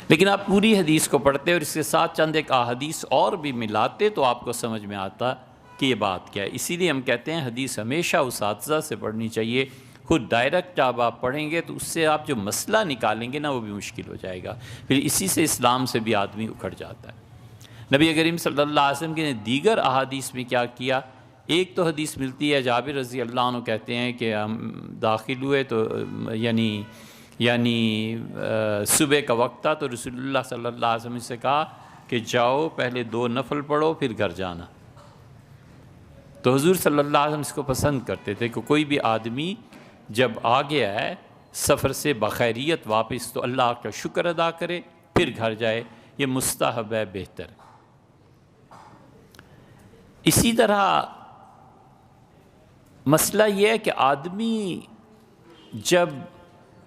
لیکن آپ پوری حدیث کو پڑھتے اور اس کے ساتھ چند ایک احادیث اور بھی ملاتے تو آپ کو سمجھ میں آتا کہ یہ بات کیا ہے۔ اسی لیے ہم کہتے ہیں حدیث ہمیشہ اساتذہ سے پڑھنی چاہیے۔ خود ڈائریکٹ جب آپ پڑھیں گے تو اس سے آپ جو مسئلہ نکالیں گے نا وہ بھی مشکل ہو جائے گا، پھر اسی سے اسلام سے بھی آدمی اکھڑ جاتا ہے۔ نبی کریم صلی اللہ علیہ وسلم نے دیگر احادیث میں کیا کیا؟ ایک تو حدیث ملتی ہے، جابر رضی اللہ عنہ کہتے ہیں کہ ہم داخل ہوئے تو یعنی صبح کا وقت تھا، تو رسول اللہ صلی اللہ علیہ وسلم سے کہا کہ جاؤ پہلے 2 نفل پڑھو پھر گھر جانا۔ تو حضور صلی اللہ علیہ وسلم اس کو پسند کرتے تھے کہ کوئی بھی آدمی جب آ گیا ہے سفر سے بخیریت واپس تو اللہ کا شکر ادا کرے پھر گھر جائے، یہ مستحب ہے، بہتر ہے۔ اسی طرح مسئلہ یہ ہے کہ آدمی جب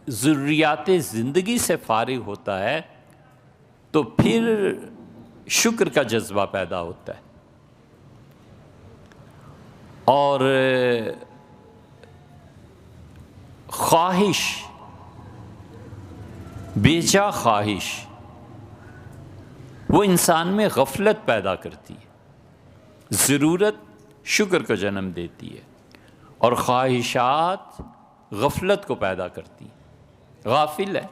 ضروریات زندگی سے فارغ ہوتا ہے تو پھر شکر کا جذبہ پیدا ہوتا ہے، اور خواہش، بے جا خواہش وہ انسان میں غفلت پیدا کرتی ہے، ضرورت شکر کو جنم دیتی ہے، اور خواہشات غفلت کو پیدا کرتی ہیں۔ غافل ہے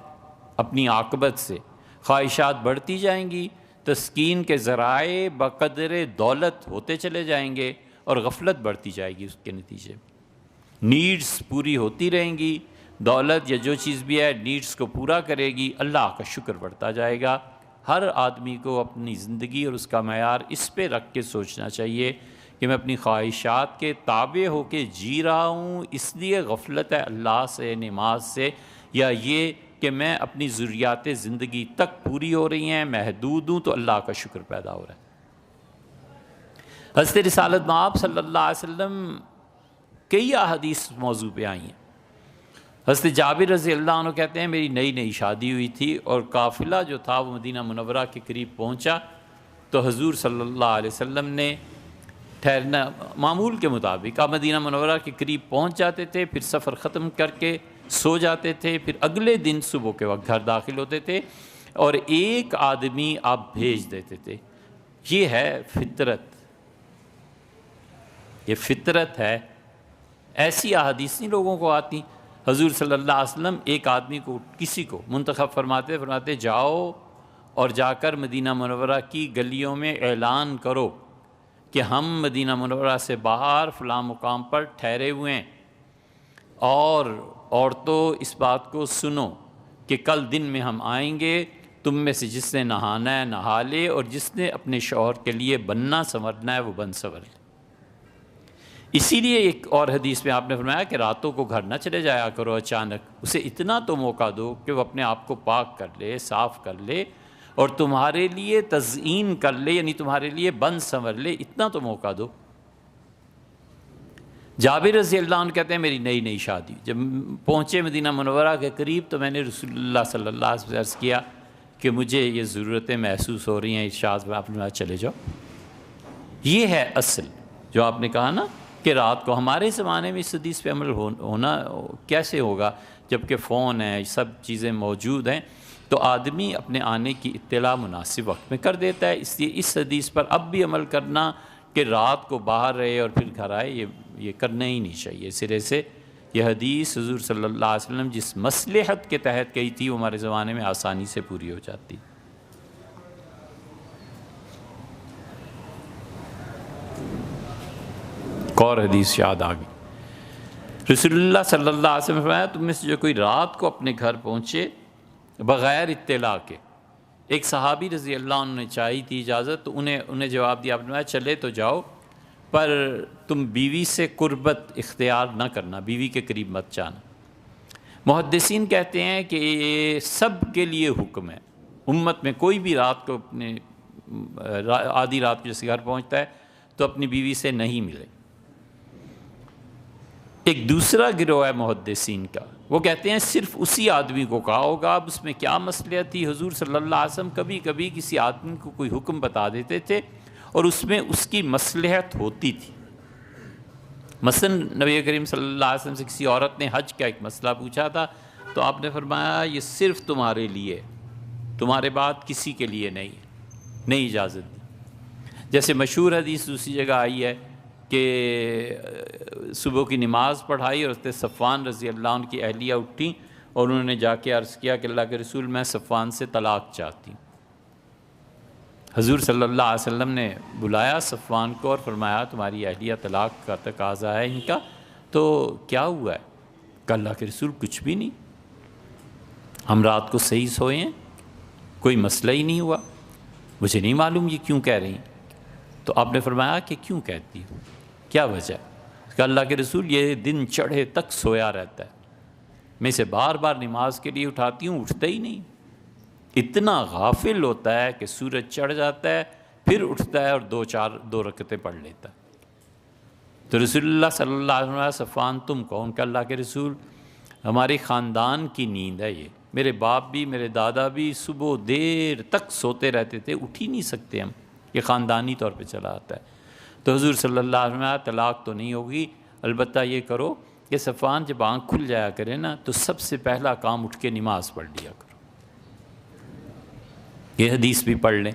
اپنی عاقبت سے، خواہشات بڑھتی جائیں گی، تسکین کے ذرائع بقدر دولت ہوتے چلے جائیں گے اور غفلت بڑھتی جائے گی۔ اس کے نتیجے میں نیڈز پوری ہوتی رہیں گی، دولت یا جو چیز بھی ہے نیڈز کو پورا کرے گی، اللہ کا شکر بڑھتا جائے گا۔ ہر آدمی کو اپنی زندگی اور اس کا معیار اس پہ رکھ کے سوچنا چاہیے کہ میں اپنی خواہشات کے تابع ہو کے جی رہا ہوں، اس لیے غفلت ہے اللہ سے، نماز سے، یا یہ کہ میں اپنی ضروریات زندگی تک پوری ہو رہی ہیں، محدود ہوں تو اللہ کا شکر پیدا ہو رہا ہے۔ حضرت رسالت مآب صلی اللہ علیہ وسلم کئی احادیث موضوع پہ آئی ہیں۔ حضرت جابر رضی اللہ عنہ کہتے ہیں میری نئی شادی ہوئی تھی اور قافلہ جو تھا وہ مدینہ منورہ کے قریب پہنچا تو حضور صلی اللہ علیہ وسلم نے ٹھہرنا معمول کے مطابق، آپ مدینہ منورہ کے قریب پہنچ جاتے تھے، پھر سفر ختم کر کے سو جاتے تھے، پھر اگلے دن صبح کے وقت گھر داخل ہوتے تھے اور ایک آدمی آپ بھیج دیتے تھے۔ یہ ہے فطرت، یہ فطرت ہے، ایسی احادیث نہیں لوگوں کو آتی۔ حضور صلی اللہ علیہ وسلم ایک آدمی کو، کسی کو منتخب فرماتے جاؤ اور جا کر مدینہ منورہ کی گلیوں میں اعلان کرو کہ ہم مدینہ منورہ سے باہر فلاں مقام پر ٹھہرے ہوئے ہیں، اور عورتوں اس بات کو سنو کہ کل دن میں ہم آئیں گے، تم میں سے جس نے نہانا ہے نہا لے، اور جس نے اپنے شوہر کے لیے بننا سنورنا ہے وہ بن سنور لے۔ اسی لیے ایک اور حدیث میں آپ نے فرمایا کہ راتوں کو گھر نہ چلے جایا کرو اچانک، اسے اتنا تو موقع دو کہ وہ اپنے آپ کو پاک کر لے، صاف کر لے، اور تمہارے لیے تزئین کر لے، یعنی تمہارے لیے بن سنور لے، اتنا تو موقع دو۔ جابر رضی اللہ عنہ کہتے ہیں میری نئی شادی، جب پہنچے مدینہ منورہ کے قریب تو میں نے رسول اللہ صلی اللہ علیہ وسلم سے عرض کیا کہ مجھے یہ ضرورتیں محسوس ہو رہی ہیں، ارشاد میں آپ نے چلے جاؤ۔ یہ ہے اصل جو آپ نے کہا نا کہ رات کو، ہمارے زمانے میں اس حدیث پہ عمل ہونا کیسے ہوگا جبکہ فون ہے، سب چیزیں موجود ہیں، تو آدمی اپنے آنے کی اطلاع مناسب وقت میں کر دیتا ہے۔ اس لیے اس حدیث پر اب بھی عمل کرنا کہ رات کو باہر رہے اور پھر گھر آئے، یہ کرنا ہی نہیں چاہیے سرے سے۔ یہ حدیث حضور صلی اللہ علیہ وسلم جس مصلحت کے تحت کہی تھی وہ ہمارے زمانے میں آسانی سے پوری ہو جاتی۔ ایک اور حدیث یاد آ گئی، رسول اللہ صلی اللہ علیہ وسلم نے فرمایا تم میں سے جو کوئی رات کو اپنے گھر پہنچے بغیر اطلاع کے، ایک صحابی رضی اللہ عنہ نے چاہی تھی اجازت، تو انہیں جواب دیا، آپ نے فرمایا چلے تو جاؤ، پر تم بیوی سے قربت اختیار نہ کرنا، بیوی کے قریب مت جانا۔ محدثین کہتے ہیں کہ یہ سب کے لیے حکم ہے، امت میں کوئی بھی رات کو اپنے آدھی رات کو جیسے گھر پہنچتا ہے تو اپنی بیوی سے نہیں ملے۔ ایک دوسرا گروہ ہے محدثین کا، وہ کہتے ہیں صرف اسی آدمی کو کہا ہوگا۔ اب اس میں کیا مصلحت تھی؟ حضور صلی اللہ علیہ وسلم کبھی کبھی کسی آدمی کو کوئی حکم بتا دیتے تھے اور اس میں اس کی مصلحت ہوتی تھی۔ مثلا نبی کریم صلی اللہ علیہ وسلم سے کسی عورت نے حج کا ایک مسئلہ پوچھا تھا، تو آپ نے فرمایا یہ صرف تمہارے لیے، تمہارے بعد کسی کے لیے نہیں اجازت دی۔ جیسے مشہور حدیث دوسری جگہ آئی ہے کہ صبح کی نماز پڑھائی اور حضرت صفوان رضی اللہ عنہ کی اہلیہ اٹھیں اور انہوں نے جا کے عرض کیا کہ اللہ کے رسول میں صفوان سے طلاق چاہتی ہوں۔ حضور صلی اللہ علیہ وسلم نے بلایا صفوان کو اور فرمایا تمہاری اہلیہ طلاق کا تقاضا ہے ان کا، تو کیا ہوا ہے؟ کہ اللہ کے رسول کچھ بھی نہیں، ہم رات کو صحیح سوئے ہیں، کوئی مسئلہ ہی نہیں ہوا، مجھے نہیں معلوم یہ کیوں کہہ رہی ہیں۔ تو آپ نے فرمایا کہ کیوں کہتی ہو، کیا وجہ ہے؟ کہ اللہ کے رسول یہ دن چڑھے تک سویا رہتا ہے، میں اسے بار بار نماز کے لیے اٹھاتی ہوں، اٹھتا ہی نہیں، اتنا غافل ہوتا ہے کہ سورج چڑھ جاتا ہے پھر اٹھتا ہے اور دو رکعتیں پڑھ لیتا ہے۔ تو رسول اللہ صلی اللہ علیہ وسلم صفوان تم کون؟ کہ اللہ کے رسول ہمارے خاندان کی نیند ہے یہ، میرے باپ بھی میرے دادا بھی صبح دیر تک سوتے رہتے تھے، اٹھ ہی نہیں سکتے ہم، یہ خاندانی طور پہ چلا آتا ہے۔ تو حضور صلی اللہ علیہ وسلم طلاق تو نہیں ہوگی، البتہ یہ کرو کہ صفوان جب آنکھ کھل جایا کرے نا تو سب سے پہلا کام اٹھ کے نماز پڑھ لیا کرو۔ یہ حدیث بھی پڑھ لیں۔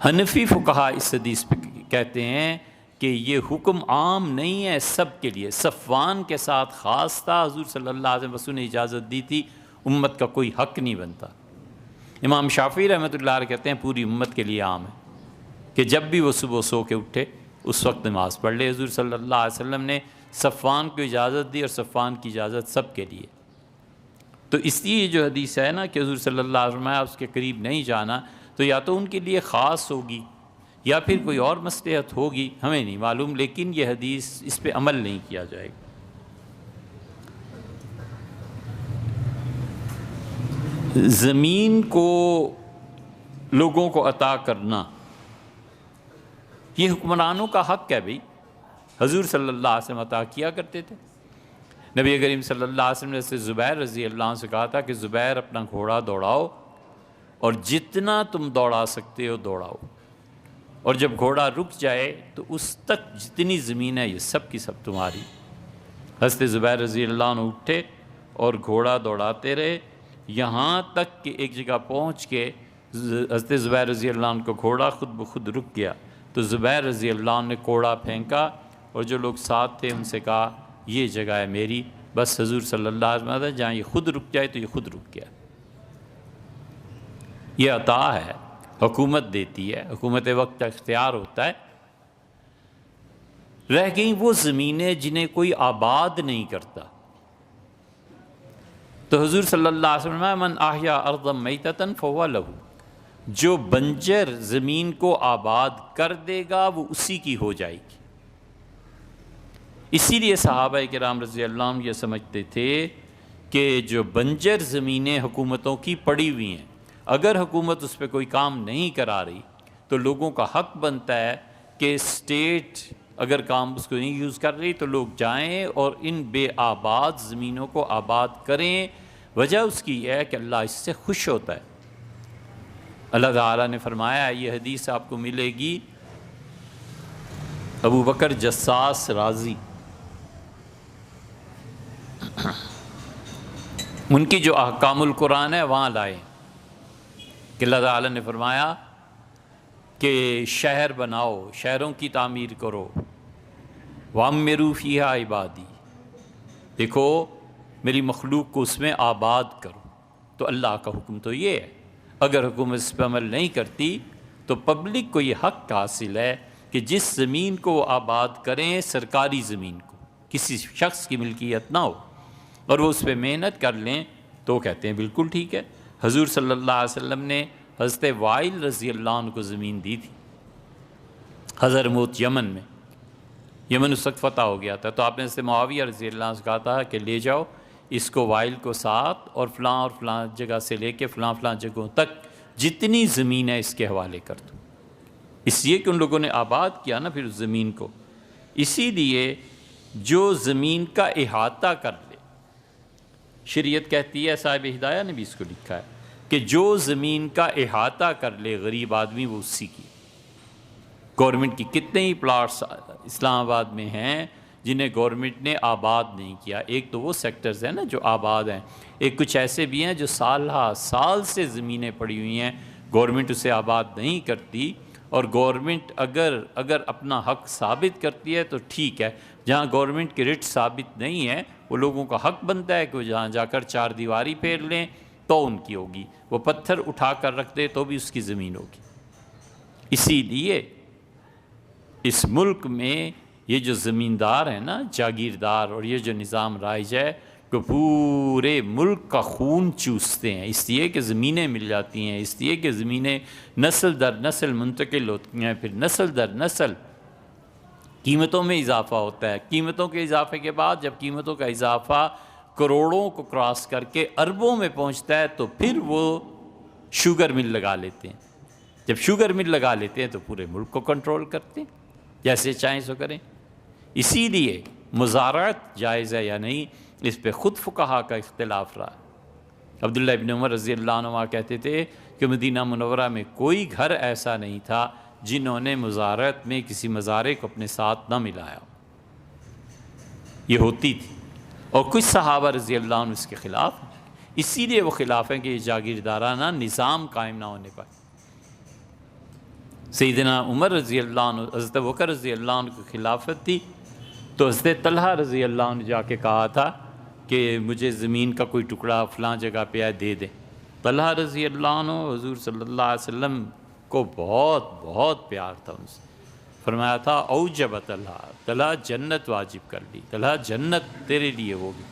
حنفی فقہا اس حدیث پہ کہتے ہیں کہ یہ حکم عام نہیں ہے، سب کے لیے، صفوان کے ساتھ خاص تھا، حضور صلی اللہ علیہ وسلم رسول نے اجازت دی تھی، امت کا کوئی حق نہیں بنتا۔ امام شافعی رحمۃ اللہ علیہ کہتے ہیں پوری امت کے لیے عام ہے کہ جب بھی وہ صبح سو کے اٹھے اس وقت نماز پڑھ لے۔ حضور صلی اللہ علیہ وسلم نے صفوان کو اجازت دی اور صفوان کی اجازت سب کے لیے۔ تو اس لیے جو حدیث ہے نا کہ حضور صلی اللہ علیہ وسلم اس کے قریب نہیں جانا، تو یا تو ان کے لیے خاص ہوگی یا پھر کوئی اور مصلحت ہوگی، ہمیں نہیں معلوم، لیکن یہ حدیث اس پہ عمل نہیں کیا جائے گا۔ زمین کو لوگوں کو عطا کرنا یہ حکمرانوں کا حق ہے بھئی، حضور صلی اللہ علیہ وسلم عطا کیا کرتے تھے۔ نبی کریم صلی اللہ علیہ وسلم نے سے زبیر رضی اللہ عنہ سے کہا تھا کہ زبیر اپنا گھوڑا دوڑاؤ اور جتنا تم دوڑا سکتے ہو دوڑاؤ، اور جب گھوڑا رک جائے تو اس تک جتنی زمین ہے یہ سب کی سب تمہاری۔ حضرت زبیر رضی اللہ عنہ اٹھے اور گھوڑا دوڑاتے رہے یہاں تک کہ ایک جگہ پہنچ کے حضرت زبیر رضی اللہ عنہ کو گھوڑا خود بخود رک گیا، تو زبیر رضی اللہ عنہ نے کوڑا پھینکا اور جو لوگ ساتھ تھے ان سے کہا یہ جگہ ہے میری، بس حضور صلی اللہ علیہ وسلم جہاں یہ خود رک جائے تو یہ خود رک گیا۔ یہ عطا ہے، حکومت دیتی ہے، حکومت وقت کا اختیار ہوتا ہے۔ رہ گئیں وہ زمینیں جنہیں کوئی آباد نہیں کرتا، تو حضور صلی اللہ علیہ وسلم من احیا ارضا میتۃ فہو لہ، جو بنجر زمین کو آباد کر دے گا وہ اسی کی ہو جائے گی۔ اسی لیے صحابہ کرام رضی اللہ عنہ یہ سمجھتے تھے کہ جو بنجر زمینیں حکومتوں کی پڑی ہوئی ہیں، اگر حکومت اس پہ کوئی کام نہیں کرا رہی تو لوگوں کا حق بنتا ہے کہ اسٹیٹ اگر کام اس کو نہیں یوز کر رہی تو لوگ جائیں اور ان بے آباد زمینوں کو آباد کریں۔ وجہ اس کی یہ ہے کہ اللہ اس سے خوش ہوتا ہے۔ اللہ تعالیٰ نے فرمایا، یہ حدیث آپ کو ملے گی ابو بکر جساس رازی، ان کی جو احکام القرآن ہے وہاں لائے کہ اللہ تعالیٰ نے فرمایا کہ شہر بناؤ، شہروں کی تعمیر کرو، وَأَمِّرُوا فِيهَا عِبَادِي، دیکھو میری مخلوق کو اس میں آباد کرو۔ تو اللہ کا حکم تو یہ ہے، اگر حکومت اس پہ عمل نہیں کرتی تو پبلک کو یہ حق حاصل ہے کہ جس زمین کو وہ آباد کریں، سرکاری زمین کو، کسی شخص کی ملکیت نہ ہو اور وہ اس پہ محنت کر لیں تو کہتے ہیں بالکل ٹھیک ہے۔ حضور صلی اللہ علیہ وسلم نے حضرت وائل رضی اللہ عنہ کو زمین دی تھی حضرموت یمن میں، یمن اس وقت فتح ہو گیا تھا، تو آپ نے حضرت معاویہ رضی اللہ عنہ سے کہا تھا کہ لے جاؤ اس کو وائل کو ساتھ اور فلاں جگہ سے لے کے فلاں جگہوں تک جتنی زمین ہے اس کے حوالے کر دو، اس لیے کہ ان لوگوں نے آباد کیا نا پھر اس زمین کو۔ اسی لیے جو زمین کا احاطہ کر لے، شریعت کہتی ہے، صاحب ہدایہ نے بھی اس کو لکھا ہے کہ جو زمین کا احاطہ کر لے غریب آدمی وہ اسی کی۔ گورنمنٹ کی کتنے ہی پلاٹس اسلام آباد میں ہیں جنہیں گورنمنٹ نے آباد نہیں کیا۔ ایک تو وہ سیکٹرز ہیں نا جو آباد ہیں، ایک کچھ ایسے بھی ہیں جو سال سے زمینیں پڑی ہوئی ہیں، گورنمنٹ اسے آباد نہیں کرتی، اور گورنمنٹ اگر اپنا حق ثابت کرتی ہے تو ٹھیک ہے، جہاں گورنمنٹ کی رٹ ثابت نہیں ہے وہ لوگوں کا حق بنتا ہے کہ وہ جہاں جا کر چار دیواری پھیر لیں تو ان کی ہوگی، وہ پتھر اٹھا کر رکھ دے تو بھی اس کی زمین ہوگی۔ اسی لیے اس ملک میں یہ جو زمیندار ہیں نا، جاگیردار، اور یہ جو نظام رائج ہے کہ پورے ملک کا خون چوستے ہیں، اس لیے کہ زمینیں مل جاتی ہیں، اس لیے کہ زمینیں نسل در نسل منتقل ہوتی ہیں، پھر نسل در نسل قیمتوں میں اضافہ ہوتا ہے، قیمتوں کے اضافے کے بعد جب قیمتوں کا اضافہ کروڑوں کو کراس کر کے اربوں میں پہنچتا ہے تو پھر وہ شوگر مل لگا لیتے ہیں، جب شوگر مل لگا لیتے ہیں تو پورے ملک کو کنٹرول کرتے ہیں، جیسے چاہیں سو کریں۔ اسی لیے مزارعت جائز ہے یا نہیں، اس پہ خود فقہا کا اختلاف رہا۔ عبداللہ ابن عمر رضی اللہ عنہ کہتے تھے کہ مدینہ منورہ میں کوئی گھر ایسا نہیں تھا جنہوں نے مزارعت میں کسی مزارع کو اپنے ساتھ نہ ملایا، یہ ہوتی تھی، اور کچھ صحابہ رضی اللہ عنہ اس کے خلاف ہیں، اسی لیے وہ خلاف ہیں کہ یہ جاگیردارانہ نظام قائم نہ ہونے پائے۔ سیدنا عمر رضی اللہ عنہ، حضرت بکر رضی اللہ عنہ کی خلافت تھی، تو حضرت طلحہ رضی اللہ عنہ جا کے کہا تھا کہ مجھے زمین کا کوئی ٹکڑا فلاں جگہ پہ ہے دے دیں۔ طلحہ رضی اللہ عنہ حضور صلی اللہ علیہ وسلم کو بہت پیار تھا ان سے، فرمایا تھا اوجب طلحہ جنت واجب کر لی، طلحہ جنت تیرے لیے ہوگی۔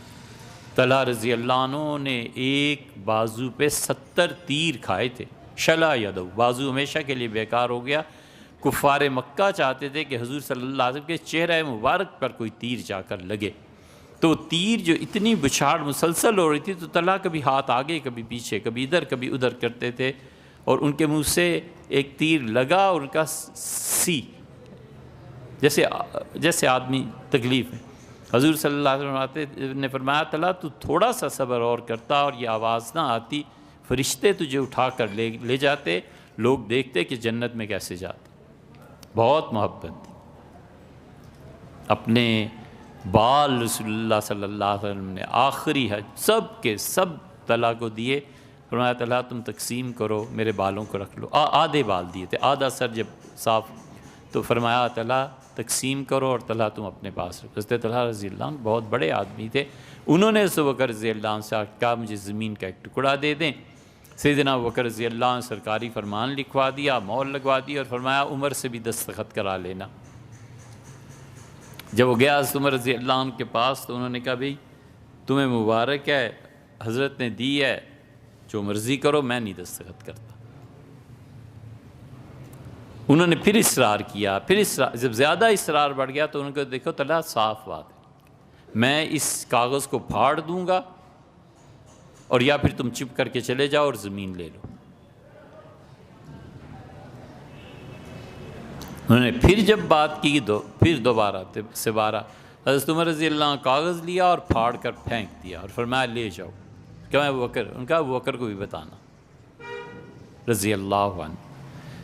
طلحہ رضی اللہ عنہ نے ایک بازو پہ 70 تیر کھائے تھے، شلا یدو، بازو ہمیشہ کے لیے بیکار ہو گیا۔ کفار مکہ چاہتے تھے کہ حضور صلی اللہ علیہ وسلم کے چہرہ مبارک پر کوئی تیر جا کر لگے، تو تیر جو اتنی بچھاڑ مسلسل ہو رہی تھی تو طلحہ کبھی ہاتھ آگے کبھی پیچھے، کبھی ادھر کبھی ادھر کرتے تھے، اور ان کے منہ سے ایک تیر لگا اور ان کا سی جیسے آدمی تکلیف ہے۔ حضور صلی اللہ علیہ وسلم نے فرمایا طلحہ تو تھوڑا سا صبر اور کرتا اور یہ آواز نہ آتی، فرشتے تجھے اٹھا کر لے جاتے، لوگ دیکھتے کہ جنت میں کیسے جاتے۔ بہت محبت تھی، اپنے بال رسول اللہ صلی اللہ علیہ وسلم نے آخری حج سب کے سب طلحہ کو دیے، فرمایا طلحہ تم تقسیم کرو، میرے بالوں کو رکھ لو، آدھے بال دیے تھے، آدھا سر جب صاف، تو فرمایا طلحہ تقسیم کرو اور طلحہ تم اپنے پاس رکھو۔ حضرت طلحہ رضی اللہ عنہ بہت بڑے آدمی تھے، انہوں نے حضرت بکر رضی اللہ عنہ سے کہا مجھے زمین کا ایک ٹکڑا دے دیں۔ سیدنا بکر رضی اللہ عنہ سرکاری فرمان لکھوا دیا، مہر لگوا دی، اور فرمایا عمر سے بھی دستخط کرا لینا۔ جب وہ گیا حضرت عمر رضی اللہ عنہ کے پاس تو انہوں نے کہا بھئی تمہیں مبارک ہے، حضرت نے دی ہے، جو مرضی کرو، میں نہیں دستخط کرتا۔ انہوں نے پھر اصرار کیا، جب زیادہ اصرار بڑھ گیا تو انہوں نے کہا دیکھو طلحہ صاف بات ہے، میں اس کاغذ کو پھاڑ دوں گا اور یا پھر تم چپ کر کے چلے جاؤ اور زمین لے لو۔ انہوں نے پھر جب بات کی پھر دوبارہ حضرت عمر رضی اللہ عنہ کاغذ لیا اور پھاڑ کر پھینک دیا اور فرمایا لے جاؤ۔ کیا میں ابوبکر، ان کا ابوبکر کو بھی بتانا رضی اللہ عنہ۔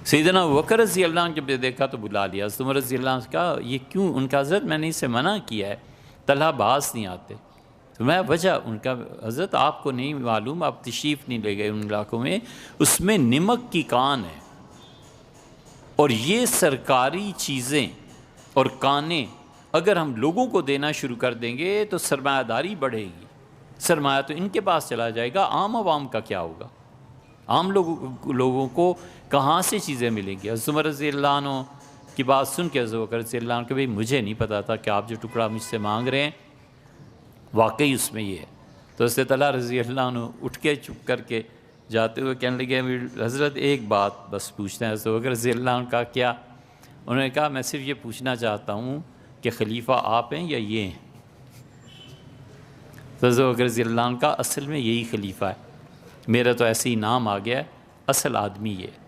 سیدنا ابوبکر رضی اللہ عنہ جب دیکھا تو بلا لیا، حضرت عمر رضی اللہ عنہ سے کہا یہ کیوں؟ ان کا حضرت میں نے اسے منع کیا ہے، طلحہ باز نہیں آتے۔ تو میں وجہ ان کا حضرت آپ کو نہیں معلوم، آپ تشریف نہیں لے گئے ان علاقوں میں، اس میں نمک کی کان ہے، اور یہ سرکاری چیزیں اور کانیں اگر ہم لوگوں کو دینا شروع کر دیں گے تو سرمایہ داری بڑھے گی، سرمایہ تو ان کے پاس چلا جائے گا، عام عوام کا کیا ہوگا؟ عام لوگوں کو کہاں سے چیزیں ملیں گی؟ حضرت عمر رضی اللہ عنہ کی بات سن کے حضرت بکر رضی اللہ عنہ کہ بھئی مجھے نہیں پتا تھا کہ آپ جو ٹکڑا مجھ سے مانگ رہے ہیں واقعی اس میں یہ ہے۔ تو حضرت طلحہ رضی اللہ عنہ اٹھ کے چپ کر کے جاتے ہوئے کہنے لگے حضرت ایک بات بس پوچھتے ہیں۔ حضرت بکر رضی اللہ عنہ کا کیا؟ انہوں نے کہا میں صرف یہ پوچھنا چاہتا ہوں کہ خلیفہ آپ ہیں یا یہ ہیں؟ تو حضرت بکر رضی اللہ عنہ کا اصل میں یہی خلیفہ ہے، میرا تو ایسے ہی نام آ گیا ہے، اصل آدمی یہ ہے۔